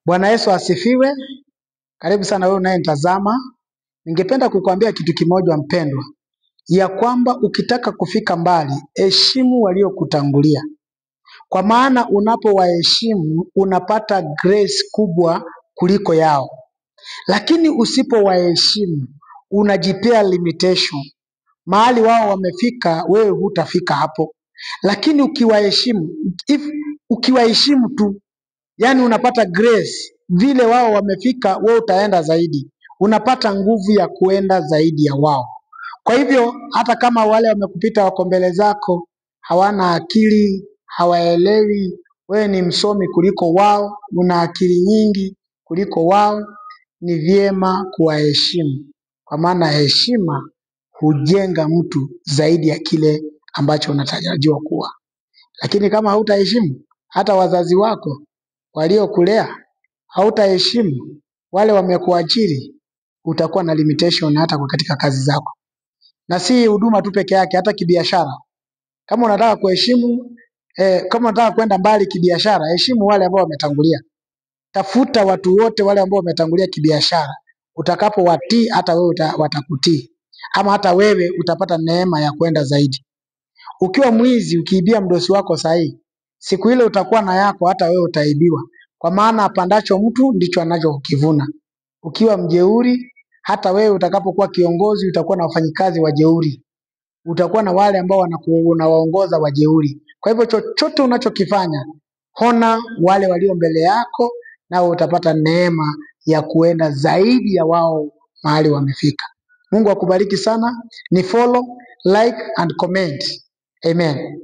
Bwana Yesu asifiwe. Karibu sana wewe unayenitazama. Ningependa kukuambia kitu kimoja mpendwa, ya kwamba ukitaka kufika mbali, heshimu waliokutangulia. Kwa maana unapowaheshimu unapata grace kubwa kuliko yao. Lakini usipowaheshimu unajipea limitation. Mahali wao wamefika, wewe hutafika hapo. Lakini ukiwaheshimu tu, yani unapata grace, vile wao wamefika, wewe utaenda zaidi. Unapata nguvu ya kuenda zaidi ya wao. Kwa hivyo hata kama wale wamekupita wako mbele zako, hawana akili, hawaelewi, wewe ni msomi kuliko wao, una akili nyingi kuliko wao, ni vyema kuwaheshimu. Kwa maana heshima hujenga mtu zaidi ya kile ambacho unatarajiwa kuwa. Lakini kama hautaheshimu hata wazazi wako waliokulea, hautaheshimu wale wamekuajiri, utakuwa na limitation hata kwa katika kazi zako. Na si huduma tu peke yake, hata kibiashara. Kama unataka kuheshimu, kama unataka kwenda mbali kibiashara, heshimu wale ambao wametangulia. Tafuta watu wote wale ambao wametangulia kibiashara. Utakapowatii hata wewe watakutii. Ama hata wewe utapata neema ya kwenda zaidi. Ukiwa mwizi ukiibia mdosi wako sahihi, siku ile utakuwa na yako, hata wewe utaibiwa. Kwa maana apandacho mtu ndicho anachokivuna. Ukiwa mjeuri, hata wewe utakapokuwa kiongozi utakuwa na wafanyikazi wajeuri. Utakuwa na wale ambao unawaongoza wajeuri. Kwa hivyo chochote unachokifanya, hona wale walio mbele yako, na utapata neema ya kuenda zaidi ya wao mahali wamefika. Mungu akubariki sana. Ni follow, like and comment. Amen.